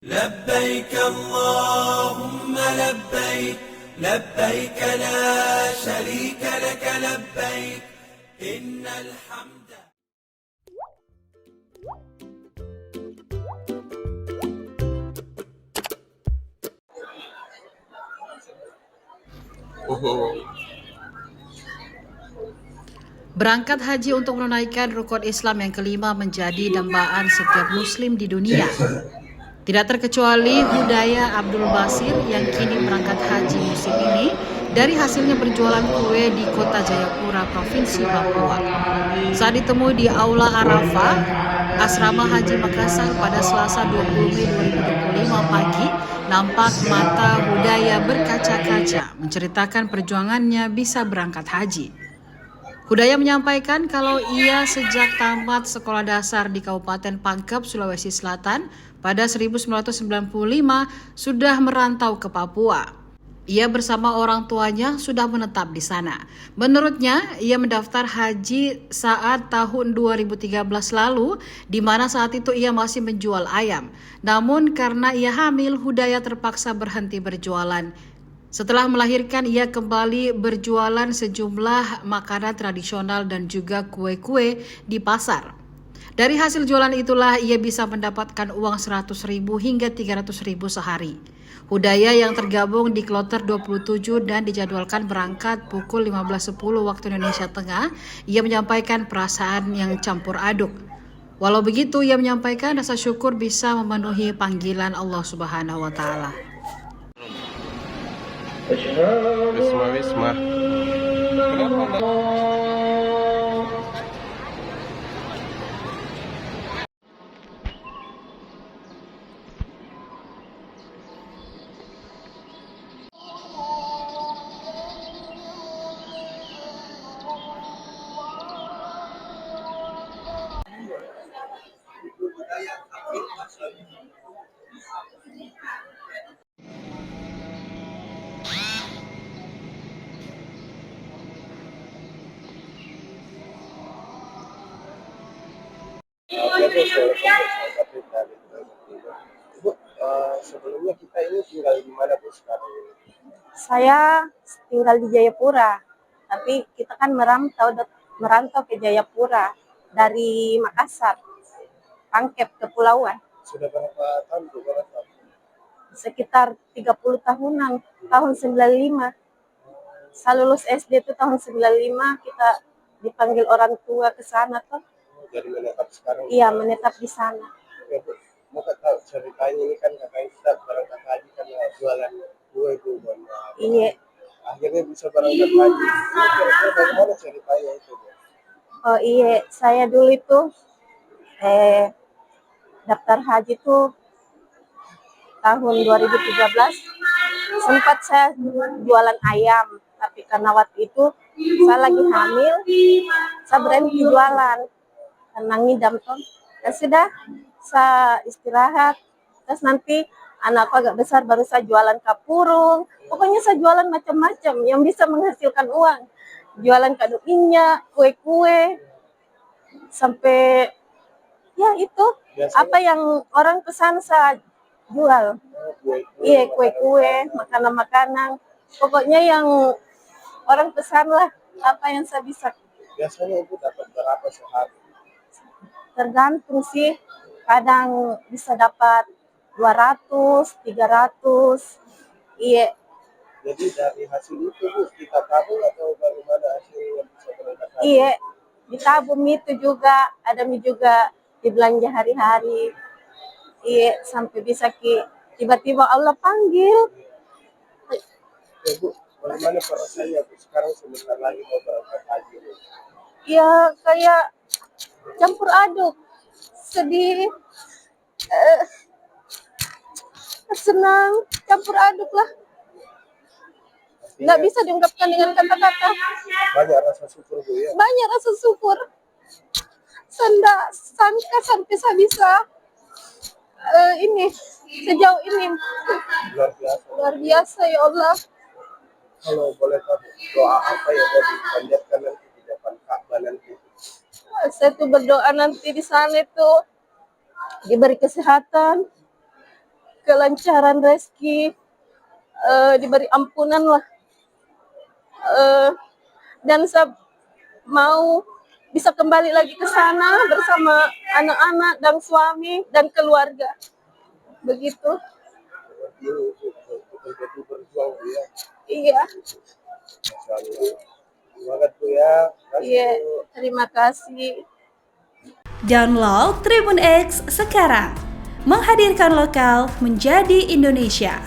لبيك اللهم لبيك لبيك لا شريك لك لبيك إن الحمد. Berangkat haji untuk menunaikan rukun Islam yang kelima menjadi dambaan setiap muslim di dunia. Tidak terkecuali Hudaya Abdul Basir yang kini berangkat haji musim ini dari hasilnya berjualan kue di kota Jayapura, Provinsi Papua. Saat ditemui di Aula Arafah, Asrama Haji Makassar pada Selasa 20 Mei 2025 pagi, nampak mata Hudaya berkaca-kaca menceritakan perjuangannya bisa berangkat haji. Hudaya menyampaikan kalau ia sejak tamat sekolah dasar di Kabupaten Pangkep, Sulawesi Selatan pada 1995 sudah merantau ke Papua. Ia bersama orang tuanya sudah menetap di sana. Menurutnya, ia mendaftar haji saat tahun 2013 lalu, di mana saat itu ia masih menjual ayam. Namun karena ia hamil, Hudaya terpaksa berhenti berjualan. Setelah melahirkan, ia kembali berjualan sejumlah makanan tradisional dan juga kue-kue di pasar. Dari hasil jualan itulah ia bisa mendapatkan uang 100.000 hingga 300.000 sehari. Hudaya yang tergabung di Kloter 27 dan dijadwalkan berangkat pukul 15.10 waktu Indonesia Tengah, ia menyampaikan perasaan yang campur aduk. Walau begitu, ia menyampaikan rasa syukur bisa memenuhi panggilan Allah Subhanahu wa Ta'ala. Wisma. Kenapa enggak? Bu, sebelumnya kita ini tinggal di mana Bu sekarang ini? Saya tinggal di Jayapura, tapi kita kan merantau ke Jayapura dari Makassar, Pangkep, Kepulauan. Sudah berapa tahun Bu? Berapa? Sekitar 30 tahunan, tahun 95. Saya lulus SD itu tahun 95, kita dipanggil orang tua ke sana tuh. Jadi menetap sekarang? Iya, menetap di sana. Ya Bu, mau tahu ceritanya ini kan kakak kita berangkat haji karena jualan kue Bu. Iya. Akhirnya bisa berangkat haji. Ini kira-kira bagaimana ceritanya itu Bu? Oh iya, saya dulu itu daftar haji tuh tahun 2013. Sempat saya jualan ayam, tapi karena waktu itu saya lagi hamil, saya berhenti jualan karena ngidam tuh. Ya sudah, saya istirahat. Terus nanti anakku agak besar baru saya jualan kapurung. Pokoknya saya jualan macam-macam yang bisa menghasilkan uang. Jualan kado minyak, kue-kue, sampai ya itu apa yang orang pesan saya jual. Iya, kue-kue, makanan-makanan. Pokoknya yang orang pesan lah, apa yang saya bisa. Biasanya Ibu dapat berapa sehari? Tergantung sih, kadang bisa dapat 200, 300. Iya. Jadi dari hasil itu Bu, kita tabung atau bagaimana hasilnya bisa berangkat haji? Iya, ditabung itu juga, ada juga dibelanja hari-hari. Iya, sampai bisa tiba-tiba Allah panggil. Ya Bu, bagaimana perasaannya Bu? Sekarang sebentar lagi mau berangkat haji. Ya kayak campur aduk, sedih, senang, campur aduk lah. Nggak bisa diungkapkan dengan kata-kata. Banyak rasa syukur Bu ya. Banyak rasa syukur. Saya sangka sampai saya bisa ini sejauh ini. Luar biasa. Luar biasa ya Allah. Kalau boleh tahu doa apa yang mau dipanjatkan nanti di depan Ka'bah nanti? Saya tuh berdoa nanti di sana itu diberi kesehatan, kelancaran rezeki, diberi ampunan lah. Dan saya mau bisa kembali lagi ke sana bersama anak-anak dan suami dan keluarga. Begitu. Betul-betul berjuang Bu ya. Iya. Masya Allah. Semangat Bu ya. Iya, terima kasih. Download Tribun X sekarang, menghadirkan lokal menjadi Indonesia.